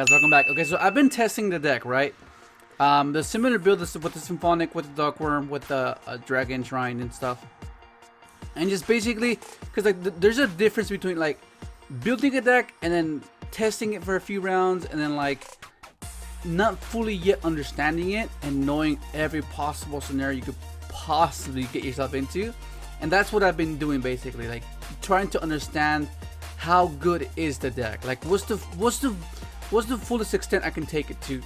guys, welcome back. Okay, so I've been testing the deck, right? The similar build is with the Symphonic, with the Duckworm, with the Dragon Shrine and stuff. And just basically, because like there's a difference between like building a deck and then testing it for a few rounds and then like not fully yet understanding it and knowing every possible scenario you could possibly get yourself into. And that's what I've been doing basically, like trying to understand how good is the deck, like what's the fullest extent I can take it to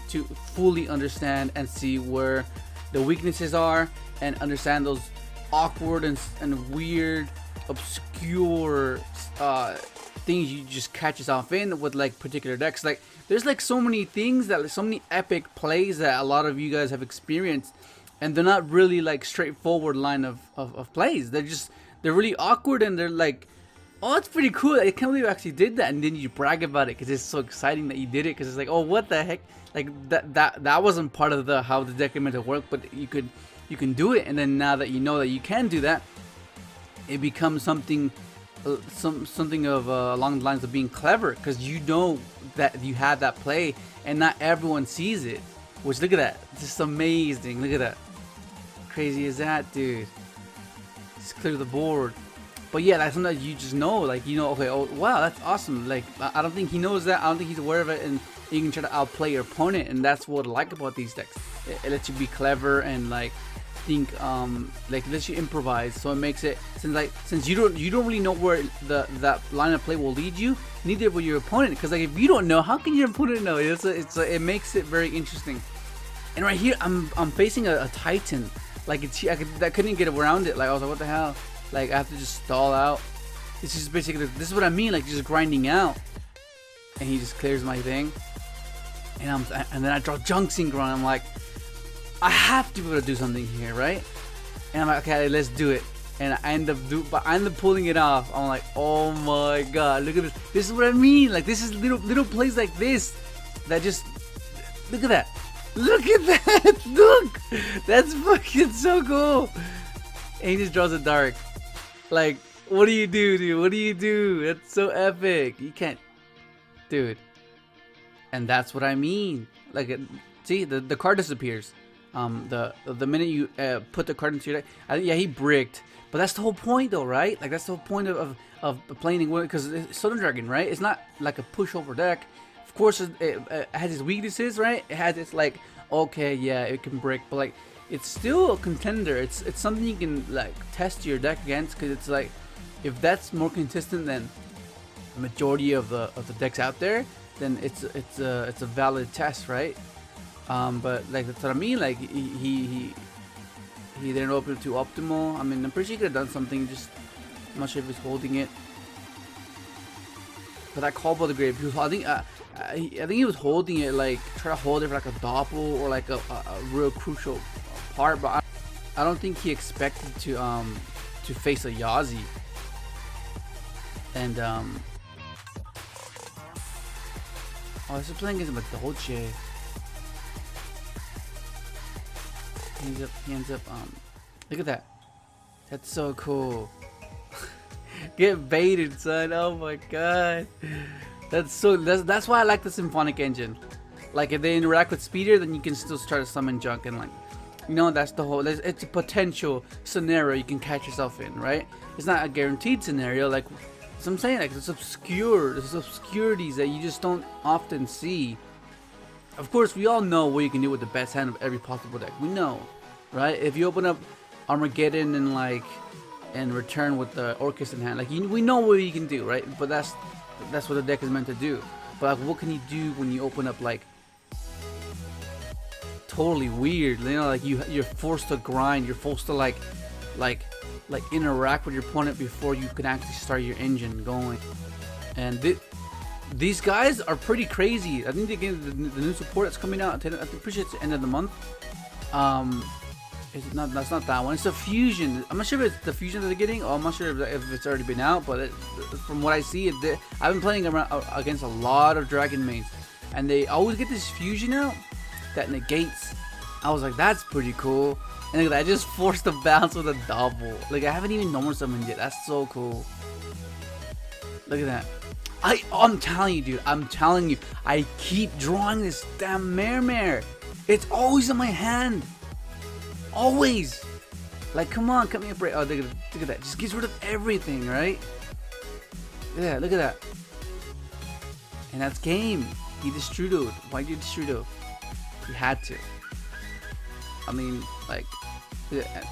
fully understand and see where the weaknesses are and understand those awkward and weird obscure things you just catch yourself in with like particular decks. Like there's like so many things that so many epic plays that a lot of you guys have experienced, and they're not really like straightforward line of plays. They're really awkward, and they're like, oh, that's pretty cool. I can't believe you actually did that, and then you brag about it because it's so exciting that you did it. Because it's like, oh, what the heck? Like that wasn't part of the how the deck is meant to work, but you can do it. And then now that you know that you can do that, it becomes something of along the lines of being clever, because you know that you have that play, and not everyone sees it. Which, look at that, it's just amazing. Look at that, crazy is that, dude? Just clear the board. But yeah, that's something that you just know, like, you know, okay, oh wow, that's awesome. Like I don't think he knows that. I don't think he's aware of it, and you can try to outplay your opponent, and that's what I like about these decks. It lets you be clever and like think, like it lets you improvise. So it makes it, since you don't really know where that line of play will lead you, neither will your opponent. Because like if you don't know, how can your opponent know? It makes it very interesting. And right here, I'm facing a Titan. Like I couldn't get around it. Like I was like, what the hell? Like I have to just stall out. It's just basically, this is what I mean, like just grinding out. And he just clears my thing. And then I draw Junk Synchron. I'm like, I have to be able to do something here, right? And I'm like, okay, let's do it. And I end up pulling it off. I'm like, oh my god, look at this. This is what I mean. Like this is little plays like this that just, look at that. Look at that. Look, that's fucking so cool. And he just draws a dark. Like, what do you do, dude? What do you do? That's so epic. You can't, dude. And that's what I mean. Like, see, the card disappears. The minute you put the card into your deck. Yeah, he bricked, but that's the whole point, though, right? Like that's the whole point of playing, because it's Southern Dragon, right? It's not like a pushover deck. Of course, it has its weaknesses, right? It has its like, okay, yeah, it can brick, but like, it's still a contender. It's something you can like test your deck against, because it's like, if that's more consistent than the majority of the decks out there, then it's a valid test, right? But like that's what I mean. Like he didn't open it to optimal. I mean, I'm pretty sure he could have done something. Just I'm not sure if he's holding it. But that call by the grave, I think he was holding it, like try to hold it for like a Doppel or like a real crucial part. But I don't think he expected to face a Yazi. And oh, this is playing against a Dolce. He ends up look at that. That's so cool. Get baited, son. Oh my god. That's why I like the Symphonic engine. Like if they interact with Speeder, then you can still try to summon junk, and like, you know, that's the whole, it's a potential scenario you can catch yourself in, right? It's not a guaranteed scenario, like, so I'm saying, like, there's obscurities that you just don't often see. Of course, we all know what you can do with the best hand of every possible deck. We know, right? If you open up Armageddon and like, and return with the Orcus in hand, like we know what you can do, right? But that's what the deck is meant to do. But like, what can you do when you open up like totally weird? You know, like you're forced to grind. You're forced to like interact with your opponent before you can actually start your engine going. And these guys are pretty crazy. I think they get the new support that's coming out. I'm pretty sure it's the end of the month. That's not that one. It's a fusion. I'm not sure if it's the fusion that they're getting, or I'm not sure if it's already been out. But from what I see, I've been playing against a lot of Dragon mains, and they always get this fusion out that negates. I was like, that's pretty cool. And look at that, I just forced the bounce with a double. Like I haven't even normal summoned yet. That's so cool. Look at that. I'm telling you, dude. I'm telling you. I keep drawing this damn mare. It's always in my hand. Always. Like, come on, cut me a break. Oh, look at that. Just gets rid of everything, right? Yeah, look at that. And that's game. He destroyed. Why did you destroy? He had to. I mean, like,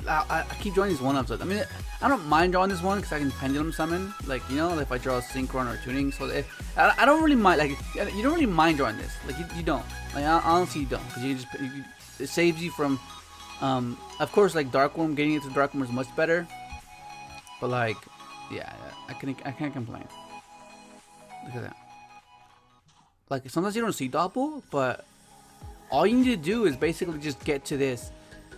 I keep drawing these one-ups. I mean, I don't mind drawing this one because I can pendulum summon. Like, you know, if I draw a Synchron or tuning. So I don't really mind. Like, you don't really mind drawing this. Like, you don't. Like, honestly, you don't. Because it saves you from, of course, like Dark Worm. Getting into Dark Worm is much better. But like, yeah, I can't complain. Look at that. Like, sometimes you don't see Doppel, but all you need to do is basically just get to this.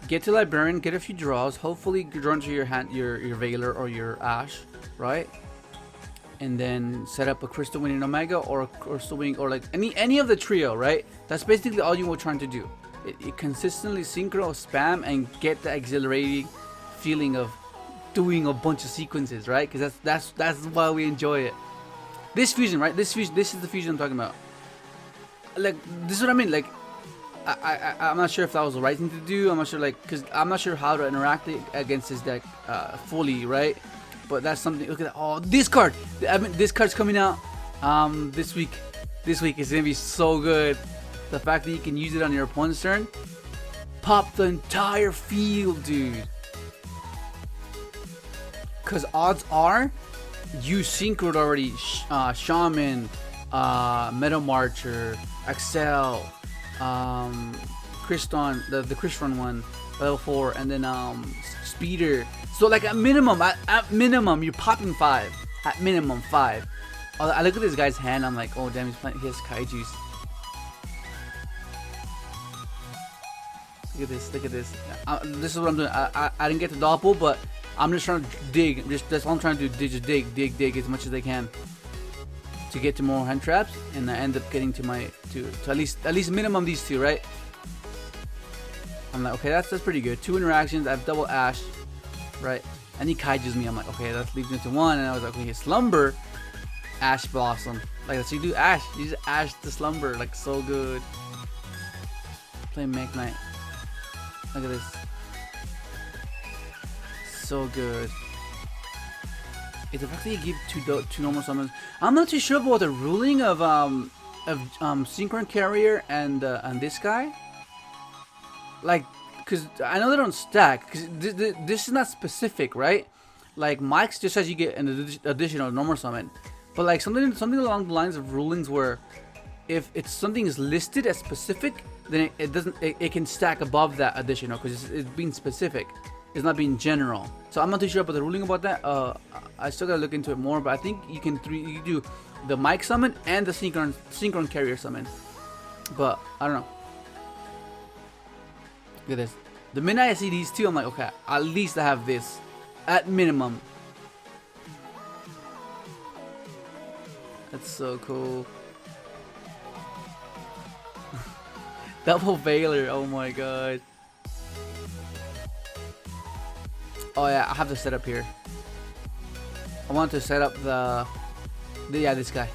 Get to Librarian, get a few draws, hopefully draw into your hand your Veiler or your Ash, right? And then set up a Crystal Wing in Omega or Crystal Wing or like any of the trio, right? That's basically all you were trying to do. It consistently synchro, spam, and get the exhilarating feeling of doing a bunch of sequences, right? Because that's why we enjoy it. This fusion, right? This is the fusion I'm talking about. Like, this is what I mean. Like, I'm not sure if that was the right thing to do. I'm not sure, like, because I'm not sure how to interact against this deck fully, right? But that's something. Look at that. Oh, this card. I mean, this card's coming out this week. This week is gonna be so good. The fact that you can use it on your opponent's turn, pop the entire field, dude. Because odds are, you synchroed already. Shaman, Metal Marcher, Excel, Kriston, the Kriston one, level 4, and then Speeder. So like at minimum, you're popping 5. At minimum 5. I look at this guy's hand. I'm like, oh damn, he has Kaiju's. Look at this. Look at this. This is what I'm doing. I didn't get to Doppel, but I'm just trying to dig. That's all I'm trying to do. Just dig as much as I can to get to more hand traps, and I end up getting to at least minimum these two, right? I'm like, okay, that's pretty good. 2 interactions. I have double Ash, right? And he kaijus me. I'm like, okay, that leaves me to 1, and I was like, okay, Slumber, Ash Blossom. Like, so you do Ash. You just Ash to Slumber, like so good. Play Make Knight. Look at this. So good. It's the fact that you give two normal summons. I'm not too sure about the ruling of Synchron Carrier and this guy. Like, cause I know they don't stack. Cause this is not specific, right? Like Mike's just says you get an additional normal summon, but like something along the lines of rulings where if something is listed as specific, then it can stack above that additional because it's being specific. It's not being general. So I'm not too sure about the ruling about that. I still gotta look into it more, but I think you can do the Mike summon and the Synchron Carrier summon. But I don't know. Look at this. The minute I see these two, I'm like, okay, at least I have this at minimum. That's so cool. Double Veiler, oh my god. Oh yeah, I have to set up here. I want to set up yeah, this guy.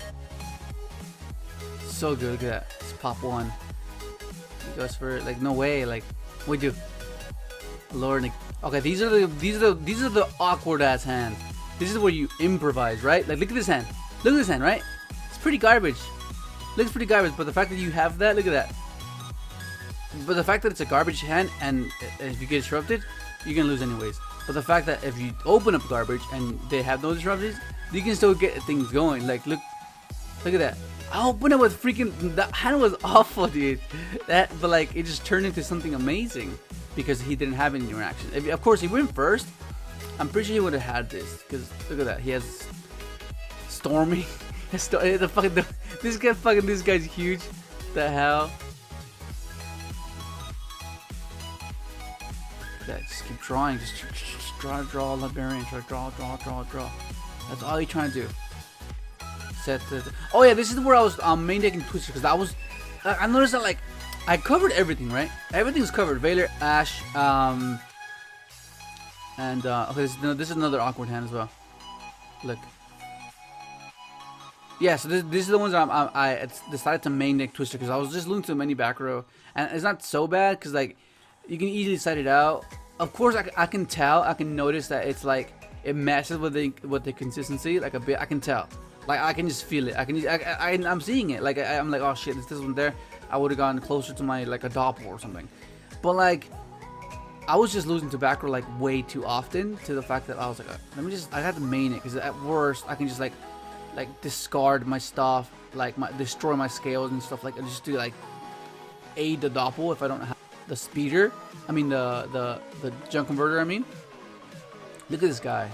So good, look at that. Let's pop 1. He goes for it, like no way, like we do. Lord, okay, these are the awkward ass hands. This is where you improvise, right? Like look at this hand. Look at this hand, right? It's pretty garbage. Looks pretty garbage, but the fact that you have that, look at that. But the fact that it's a garbage hand and if you get disrupted, you're gonna lose anyways. But the fact that if you open up garbage and they have no disruptions, you can still get things going. Like look at that. I opened it with freaking, that hand was awful, dude. But like it just turned into something amazing because he didn't have any interaction. Of course, he went first. I'm pretty sure he would have had this because look at that. He has Stormy. This guy's huge. The hell. Yeah, just keep drawing. Just draw Librarian. Draw. That's all you're trying to do. Set the. Oh yeah, this is where I was main decking Twister because I noticed that like I covered everything, right? Everything's covered. Veiler, Ash, and okay, this is another awkward hand as well. Look. Yeah, so these are the ones that I decided to main deck Twister because I was just losing to many back row, and it's not so bad because like you can easily side it out. Of course, I can tell, I can notice that it's like it messes with the consistency like a bit. I can tell, like I can just feel it. I'm seeing it. Like I'm like, oh shit, this one there. I would have gone closer to my like a Doppel or something, but like I was just losing to back row like way too often to the fact that I was like, I had to main it because at worst I can just like discard my stuff, like destroy my scales and stuff, like just do like aid the Doppel if I don't have the speeder. I mean the junk converter. I mean, look at this guy.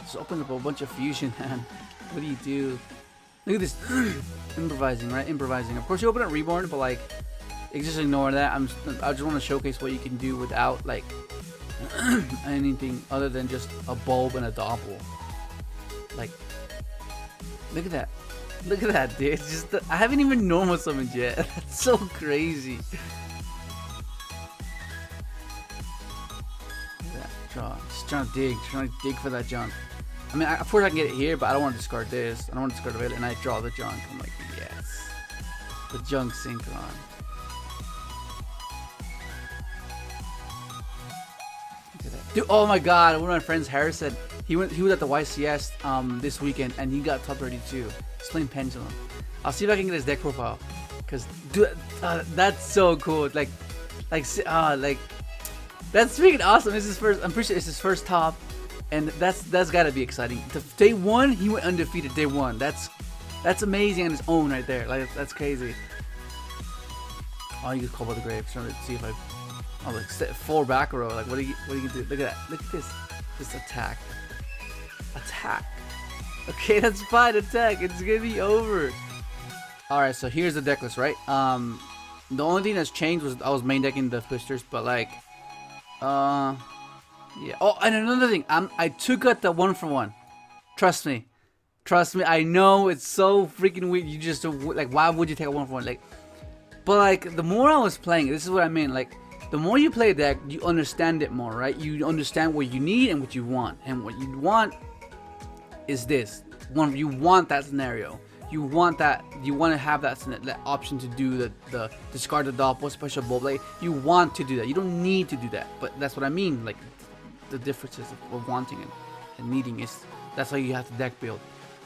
Just opened up a bunch of fusion, man. What do you do? Look at this. Improvising, right? Improvising. Of course you open up reborn, but like just ignore that. I just want to showcase what you can do without like anything other than just a bulb and a Doppel. Like, look at that. Look at that, dude. It's just I haven't even normal summoned yet. That's so crazy. Look at that. Just trying to dig for that junk. I mean, of course I can get it here, but I don't want to discard this. I don't want to discard the Veil, and I draw the junk. I'm like, yes. The junk Synchron. Look at that. Dude, oh my god, one of my friends, Harris, said he was at the YCS this weekend, and he got top 32. He's playing Pendulum. I'll see if I can get his deck profile, because dude, that's so cool. Like that's freaking awesome. This is his first. I'm pretty sure it's his first top, and that's gotta be exciting. Day one, he went undefeated. Day one. That's amazing on its own right there. Like that's crazy. Oh, you just call by the grave. Trying to see if I. Oh, like 4 back row. Like what are you gonna do? Look at that. Look at this. This attack. Okay, that's fine. Attack. It's gonna be over. All right. So here's the deck list, right? The only thing that's changed was I was main decking the Twisters, but like, yeah. Oh, and another thing, I took out the 1-for-1. Trust me. I know it's so freaking weird. You just like, why would you take a 1-for-1? Like, but like the more I was playing, this is what I mean. Like, the more you play a deck, you understand it more, right? You understand what you need and what you want, and what you want is this one. You want that scenario. You want that. You want to have that option to do the discard the Doppel, special bulb. Like, you want to do that. You don't need to do that, but that's what I mean. Like, the differences of wanting and needing is that's how you have to deck build.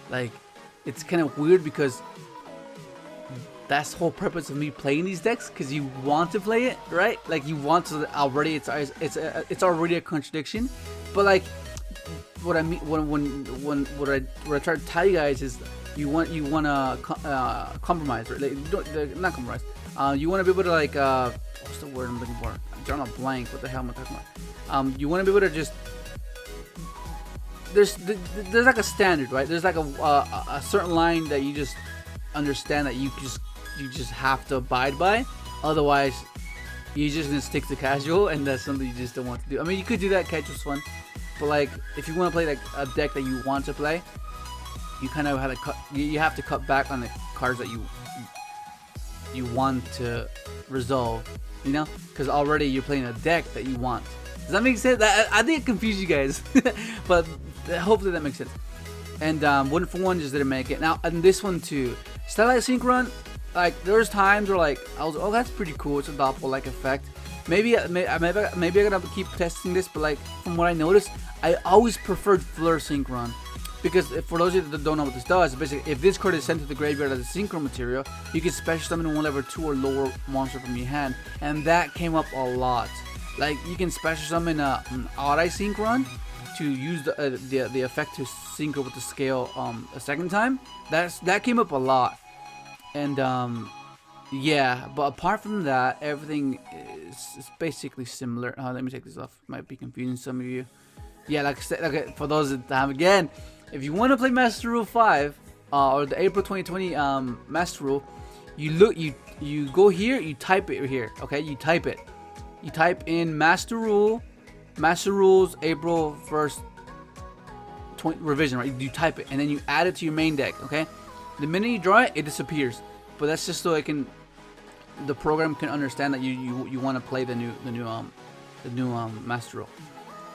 Like, it's kind of weird because that's the whole purpose of me playing these decks, because you want to play it, right? Like, you want to already. It's already a contradiction, but like what I mean what I try to tell you guys is you want to compromise, right? Like, not compromise. You want to be able to like what's the word I'm looking for? I'm drawing a blank. What the hell am I talking about? You want to be able to just there's like a standard, right? There's like a certain line that you just understand that you just have to abide by. Otherwise, you're just gonna stick to casual, and that's something you just don't want to do. I mean, you could do that. Catch was fun, but like if you want to play like a deck that you want to play, you kind of have to cut. You have to cut back on the cards that you want to resolve. You know, because already you're playing a deck that you want. Does that make sense? I think it confused you guys, but hopefully that makes sense. And 1-for-1 just didn't make it. Now, and this one too, Starlight Synchron, like there's times where like I was, oh, that's pretty cool. It's a Doppel-like effect. Maybe I'm gonna keep testing this, but like from what I noticed, I always preferred Fleur Synchron, because for those of you that don't know what this does, basically if this card is sent to the graveyard as a Synchro material, you can special summon one level 2 or lower monster from your hand, and that came up a lot. Like you can special summon an Odd-Eye Synchron to use the effect to synchro with the scale a second time. That came up a lot, and yeah. But apart from that, everything is basically similar. Let me take this off. Might be confusing some of you. Yeah, like I said, okay, for those that have, again, if you want to play Master Rule 5 or the April 2020 Master Rule, you go here, you type it here. Okay, you type it. You type in Master Rules, April 1st revision, right? You type it, and then you add it to your main deck, okay? The minute you draw it, it disappears. But that's just so the program can understand that you want to play the new Master Rule.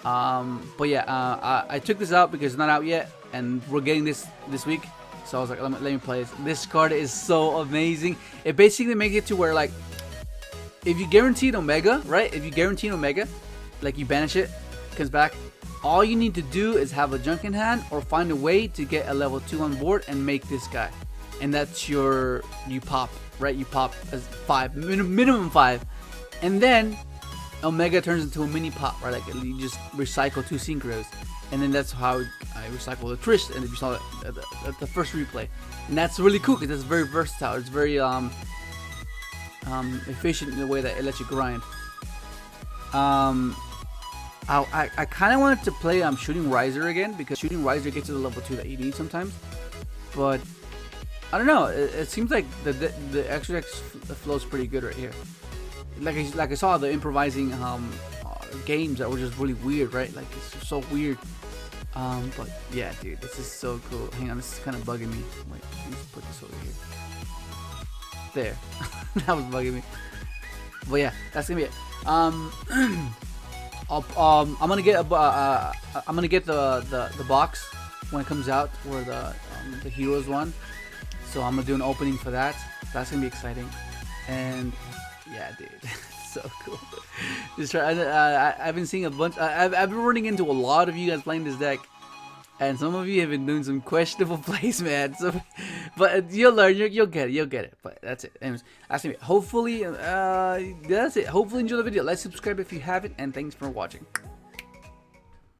But yeah, I took this out because it's not out yet, and we're getting this week. So I was like, let me play this. This card is so amazing. It basically makes it to where, like, if you guarantee an Omega, right? If you guarantee an Omega, like you banish it, comes back, all you need to do is have a junk in hand or find a way to get a level 2 on board and make this guy. And that's you pop, right? You pop as 5, minimum 5. And then Omega turns into a mini pop, right? Like you just recycle 2 Synchros. And then that's how I recycle the Trish, and you saw it at the first replay. And that's really cool because it's very versatile. It's very efficient in the way that it lets you grind. I kind of wanted to play Shooting Riser again, because Shooting Riser gets you the level 2 that you need sometimes. But I don't know. It seems like the extra deck flows pretty good right here. Like I saw the improvising games that were just really weird, right? Like it's just so weird. But yeah, dude, this is so cool. Hang on, this is kind of bugging me. Wait, let me just put this over here. There, that was bugging me. But yeah, that's gonna be it. I'm gonna get the box when it comes out, where the Heroes one. So I'm gonna do an opening for that. That's gonna be exciting. And yeah, dude, so cool. Just try. I've been seeing a bunch. I've been running into a lot of you guys playing this deck, and some of you have been doing some questionable plays, man. So, but you'll learn. You'll get it. You'll get it. But that's it. Anyways, that's it. Hopefully, that's it. Hopefully, enjoy the video. Like, subscribe if you haven't, and thanks for watching.